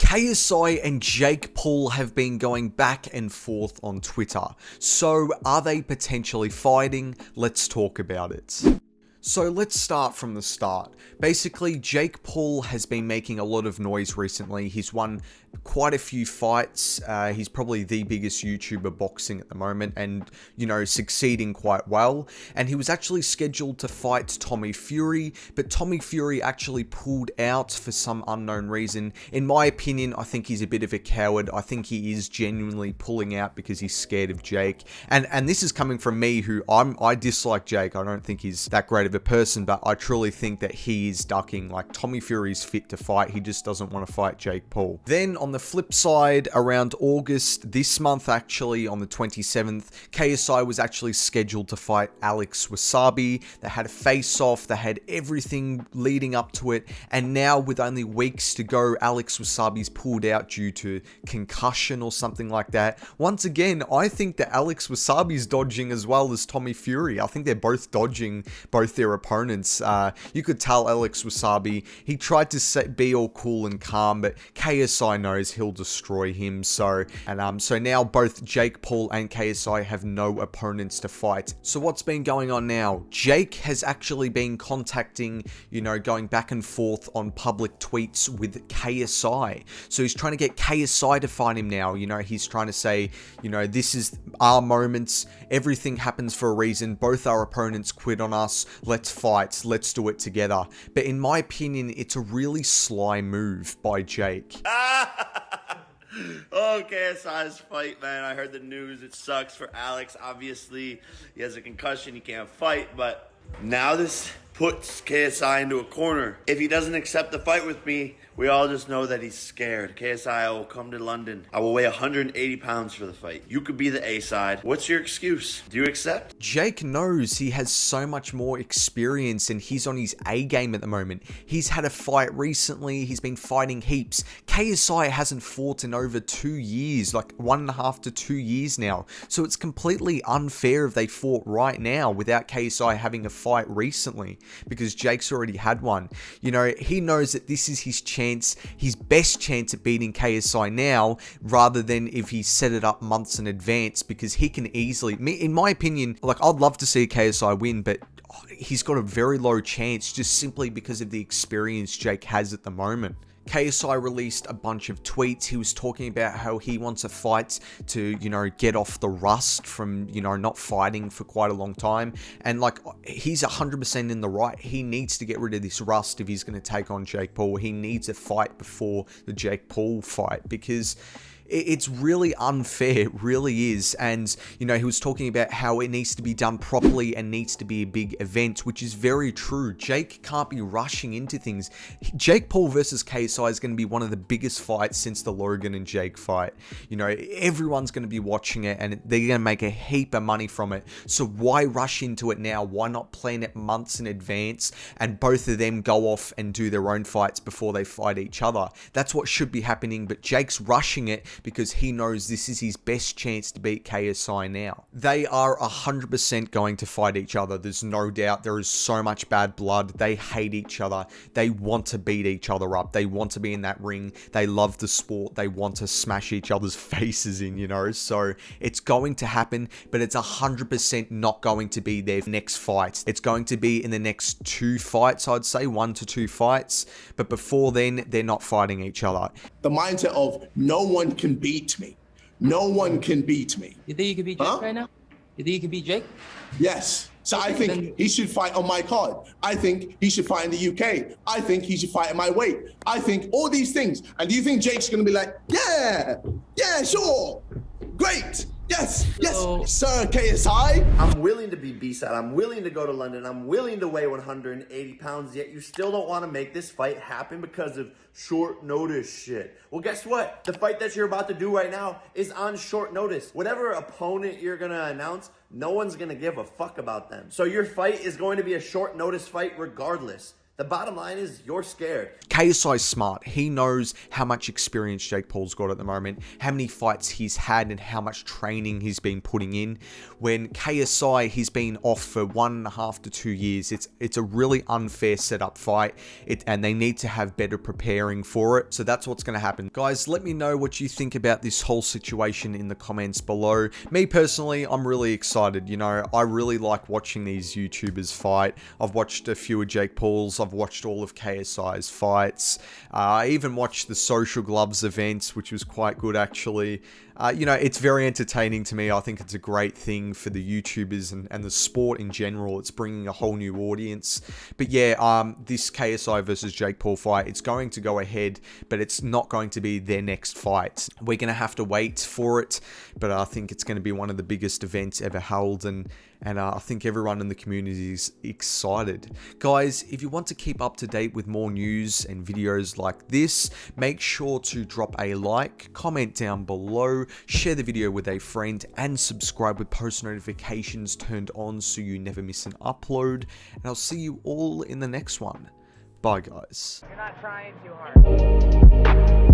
KSI and Jake Paul have been going back and forth on Twitter. So are they potentially fighting? Let's talk about it. So let's start from the start. Basically, Jake Paul has been making a lot of noise recently. He's won quite a few fights. He's probably the biggest YouTuber boxing at the moment and, you know, succeeding quite well. And he was actually scheduled to fight Tommy Fury, but Tommy Fury actually pulled out for some unknown reason. In my opinion, I think he's a bit of a coward. I think he is genuinely pulling out because he's scared of Jake. And this is coming from me, who I dislike Jake. I don't think he's that great of a person, but I truly think that he is ducking. Like, Tommy Fury's fit to fight. He just doesn't want to fight Jake Paul. Then on the flip side, around August, this month actually, on the 27th, KSI was actually scheduled to fight Alex Wasabi. They had a face-off, they had everything leading up to it, and now with only weeks to go, Alex Wasabi's pulled out due to concussion or something like that. Once again, I think that Alex Wasabi's dodging as well as Tommy Fury. I think they're both dodging both their opponents. You could tell Alex Wasabi, he tried to be all cool and calm, but KSI knows he'll destroy him. So now both Jake Paul and KSI have no opponents to fight. So what's been going on now? Jake has actually been contacting, you know, going back and forth on public tweets with KSI. So he's trying to get KSI to fight him now. You know, he's trying to say, you know, this is our moments. Everything happens for a reason. Both our opponents quit on us. Let's fight. Let's do it together. But in my opinion, it's a really sly move by Jake. Oh, KSI's fight, man. I heard the news. It sucks for Alex. Obviously, he has a concussion. He can't fight. But now this puts KSI into a corner. If he doesn't accept the fight with me, we all just know that he's scared. KSI, I will come to London. I will weigh 180 pounds for the fight. You could be the A side. What's your excuse? Do you accept? Jake knows he has so much more experience and he's on his A game at the moment. He's had a fight recently. He's been fighting heaps. KSI hasn't fought in over 2 years, like 1.5 to 2 years now. So it's completely unfair if they fought right now without KSI having a fight recently, because Jake's already had one. You know, he knows that this is his chance, his best chance at beating KSI now, rather than if he set it up months in advance, because he can easily, in my opinion, like, I'd love to see KSI win, but he's got a very low chance just simply because of the experience Jake has at the moment. KSI released a bunch of tweets. He was talking about how he wants a fight to, you know, get off the rust from, you know, not fighting for quite a long time. And, like, he's 100% in the right. He needs to get rid of this rust if he's going to take on Jake Paul. He needs a fight before the Jake Paul fight, because it's really unfair, it really is. And, you know, he was talking about how it needs to be done properly and needs to be a big event, which is very true. Jake can't be rushing into things. Jake Paul versus KSI is going to be one of the biggest fights since the Logan and Jake fight. You know, everyone's going to be watching it and they're going to make a heap of money from it. So why rush into it now? Why not plan it months in advance and both of them go off and do their own fights before they fight each other? That's what should be happening, but Jake's rushing it because he knows this is his best chance to beat KSI now. They are 100% going to fight each other. There's no doubt. There is so much bad blood. They hate each other. They want to beat each other up. They want to be in that ring. They love the sport. They want to smash each other's faces in, you know. So it's going to happen, but it's 100% not going to be their next fight. It's going to be in the next 2 fights, I'd say, 1 to 2 fights. But before then, they're not fighting each other. The mindset of no one can beat me. No one can beat me. You think you can beat Jake right now? You think you can beat Jake? Yes. So I think he should fight on my card. I think he should fight in the UK. I think he should fight at my weight. I think all these things. And do you think Jake's going to be like, yeah, sure, great. Yes, sir, KSI. I'm willing to be B-side. I'm willing to go to London. I'm willing to weigh 180 pounds, yet you still don't want to make this fight happen because of short notice shit. Well, guess what? The fight that you're about to do right now is on short notice. Whatever opponent you're going to announce, no one's going to give a fuck about them. So your fight is going to be a short notice fight regardless. The bottom line is you're scared. KSI's smart. He knows how much experience Jake Paul's got at the moment, how many fights he's had, and how much training he's been putting in. When KSI, he's been off for 1.5 to 2 years. It's a really unfair setup fight, and they need to have better preparing for it. So that's what's going to happen. Guys, let me know what you think about this whole situation in the comments below. Me personally, I'm really excited. You know, I really like watching these YouTubers fight. I've watched a few of Jake Paul's. I've watched all of KSI's fights. I even watched the Social Gloves events, which was quite good actually. You know, it's very entertaining to me. I think it's a great thing for the YouTubers and the sport in general. It's bringing a whole new audience. But yeah, this KSI versus Jake Paul fight, it's going to go ahead, but it's not going to be their next fight. We're going to have to wait for it, but I think it's going to be one of the biggest events ever held, and I think everyone in the community is excited. Guys, if you want to keep up to date with more news and videos like this, make sure to drop a like, comment down below, share the video with a friend, and subscribe with post notifications turned on so you never miss an upload. And I'll see you all in the next one. Bye, guys. You're not trying too hard.